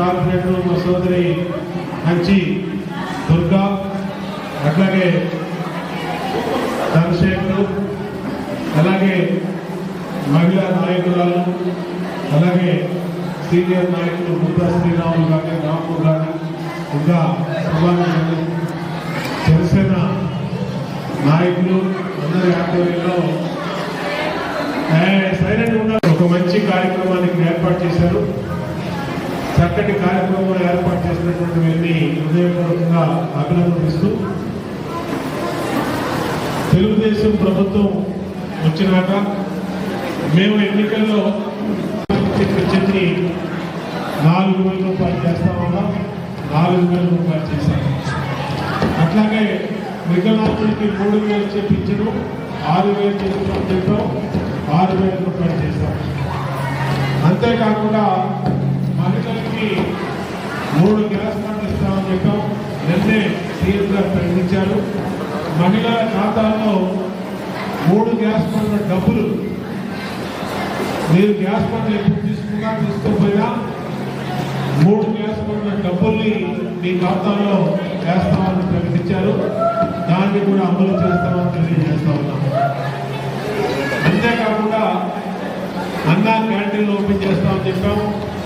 Corporator మా సోదరి మంచి దుర్గా, అట్లాగే చంద్రశేఖర్, అలాగే మహిళా నాయకురాలు, అలాగే సీనియర్ నాయకులు ముద్దా శ్రీరాములు కానీ రాము కానీ ఇంకా జనసేన నాయకులు అందరి ఆధ్వర్యంలో సైలెంట్ ఉన్నారు. ఒక మంచి కార్యక్రమానికి ఏర్పాటు చేశారు. చక్కటి కార్యక్రమం ఏర్పాటు చేసినటువంటి వీరిని హృదయపూర్వకంగా అభినందిస్తూ, తెలుగుదేశం ప్రభుత్వం వచ్చినాక మేము ఎన్నికల్లో పింఛన్ని 4,000 రూపాయలు చేస్తామన్నా 4,000 రూపాయలు చేశాము. అట్లాగే వికలాంగులకి 3,000 చెప్పించడం 6,000 చెప్పాం, 6,000 రూపాయలు చేశాం. అంతేకాకుండా మహిళలకి 3 గ్యాస్ బండ్లు ఇస్తామని చెప్పాం. నిన్నే సీఎం గారు ప్రకటించారు. మహిళల ఖాతాల్లో 3 గ్యాస్ బండ్ల డబ్బులు, మీరు గ్యాస్ బండ్లు ఎప్పుడు తీసుకున్నా తీసుకోపోయినా 3 గ్యాస్ బండ్ల డబ్బుల్ని మీ ఖాతాలో వేస్తామని ప్రకటించారు. దాన్ని కూడా అమలు చేస్తామని తెలియజేస్తా ఉన్నాం. అంతేకాకుండా అన్నా క్యాంటీన్లు ఓపెన్ చేస్తామని చెప్పాం.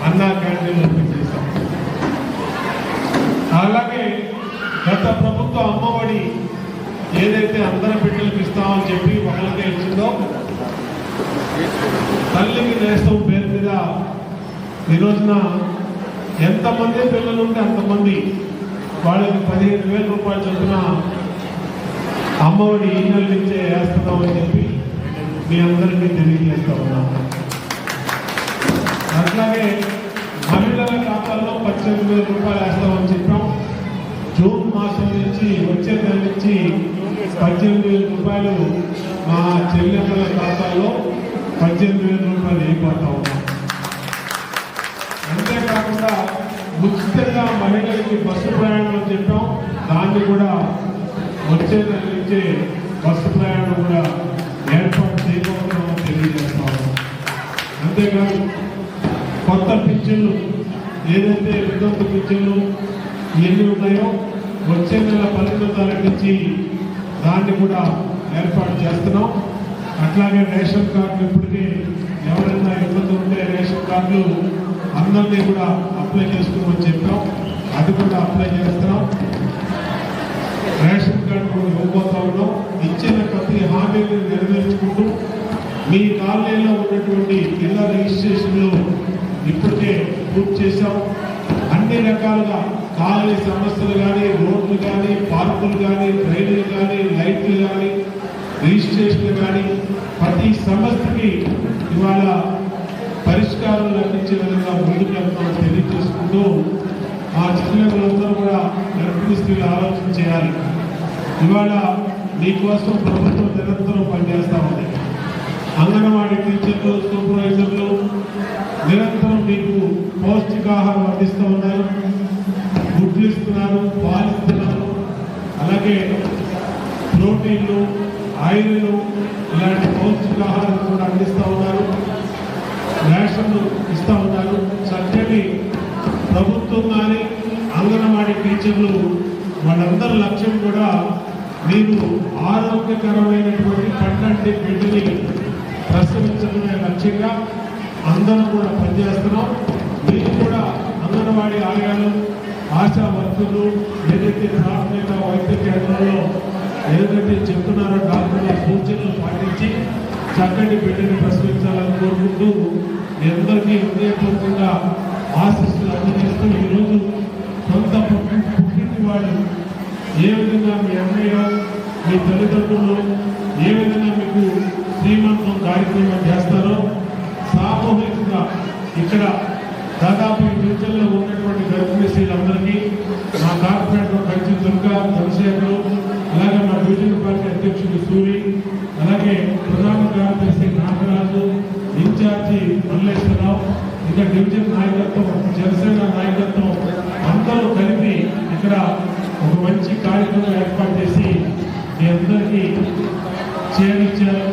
అన్నా క్యాంటీన్లు ఓపెన్ చేస్తాం. అలాగే గత ప్రభుత్వం అమ్మఒడి ఏదైతే అందరి బిడ్డలకు ఇస్తామని చెప్పి ఒకరికే ఇచ్చిందో, తల్లికి నేస్తం పేరు మీద ఈ రోజున ఎంతమంది పిల్లలు ఉంటే అంతమంది వాళ్ళకి 15,000 రూపాయలు చొప్పున అమ్మఒడి ఈ నెల నుంచే వేస్తున్నామని చెప్పి మీ అందరికీ తెలియజేస్తా ఉన్నాము. అట్లాగే మహిళల ఖాతాల్లో 18,000 రూపాయలు వేస్తామని చెప్పాం. జూన్ మాసం నుంచి వచ్చే నెల నుంచి 18,000 రూపాయలు మా చెల్లెమ్మల ఖాతాల్లో 18,000 రూపాయలు అయిపోతా ఉన్నాం. అంతేకాకుండా ఉచితంగా మహిళలకి బస్సు ప్రయాణం చెప్పాం. దాన్ని కూడా వచ్చే నెల నుంచి బస్సు ప్రయాణం కూడా ఏర్పాటు చేయబోతున్నామని తెలియజేస్తా ఉన్నాం. అంతేకాదు కొత్త పింఛన్లు ఏదైతే వితంతు పింఛన్లు ఎన్ని ఉన్నాయో వచ్చే నెల 12వ తారీఖు నుంచి దాన్ని కూడా ఏర్పాటు చేస్తున్నాం. అట్లాగే రేషన్ కార్డులు ఇప్పటికీ ఎవరైనా ఇబ్బంది ఉంటే రేషన్ కార్డులు అందరినీ కూడా అప్లై చేసుకోమని చెప్పాం. అది కూడా అప్లై చేస్తున్నాం. రేషన్ కార్డు కూడా ఇవ్వబోతా ఉన్నాం. ఇచ్చిన ప్రతి హామీని నెరవేర్చుకుంటూ మీ కాలనీలో ఉన్నటువంటి ఇళ్ల రిజిస్ట్రేషన్లు ఇప్పటికే పూర్తి చేశాం. అన్ని రకాలుగా కాలనీ సమస్యలు కానీ, రోడ్లు కానీ, పార్కులు కానీ, ట్రైన్లు కానీ, లైట్లు కానీ, రిజిస్ట్రేషన్లు కానీ ప్రతి సమస్యకి ఇవాళ పరిష్కారం లభించే విధంగా ముందుకు వెళ్తామని తెలియజేసుకుంటూ, ఆ చిన్నలందరూ కూడా గర్భిణీ స్త్రీలు ఆలోచన చేయాలి. ఇవాళ మీకోసం ప్రభుత్వం నిరంతరం పనిచేస్తూ ఉంది. అంగన్వాడీ టీచర్లు, సూపర్వైజర్లు నిరంతరం మీకు పౌష్టికాహారం అందిస్తూ ఉన్నారు. గుడ్లు ఇస్తున్నారు, పాలు ఇస్తున్నారు, అలాగే ప్రోటీన్లు, ఆయిల్లు ఇలాంటి పౌష్టికాహారం కూడా అందిస్తూ ఉన్నారు. రేషన్లు ఇస్తూ ఉన్నారు. చక్కటి ప్రభుత్వం కానీ అంగన్వాడీ టీచర్లు వాళ్ళందరి లక్ష్యం కూడా మీరు ఆరోగ్యకరమైనటువంటి పట్టంటి బిడ్డని ప్రసవించడమే లక్ష్యంగా అందరూ కూడా పనిచేస్తున్నాం. మీరు కూడా అంగన్వాడీ ఆలయాలు, ఆశా వర్కులు ఏదైతే ప్రాథమిక వైద్య కేంద్రంలో ఏదైతే చెప్తున్నారో డాక్టర్ల సూచనలు పాటించి చక్కటి బిడ్డని ప్రసవించాలని కోరుకుంటూ మీ అందరికీ హృదయపూర్వకంగా ఆశీస్సులు అందజేస్తూ ఈరోజు సొంత పుట్టింటి వాళ్ళు ఏ విధంగా మీ అన్నయ్య, మీ తల్లిదండ్రులు ఏ విధంగా మీకు శ్రీమంతం కార్యక్రమం చేస్తారో సామూహికంగా ఇక్కడ దాదాపు ఈ డివిజన్లో ఉన్నటువంటి గర్భిణీ స్త్రీలందరికీ మా కార్పొరేటర్ కంచి దుర్గా, చంద్రశేఖర్, అలాగే మా డివిజన్ పార్టీ అధ్యక్షుడు సూరి, అలాగే ప్రధాన కార్యదర్శి నాగరాజు, ఇన్ఛార్జి మల్లేశ్వరరావు, ఇంకా డివిజన్ నాయకత్వం, జనసేన నాయకత్వం అందరూ కలిపి ఇక్కడ ఒక మంచి కార్యక్రమం ఏర్పాటు చేసి మీ అందరికీ చేయించారు.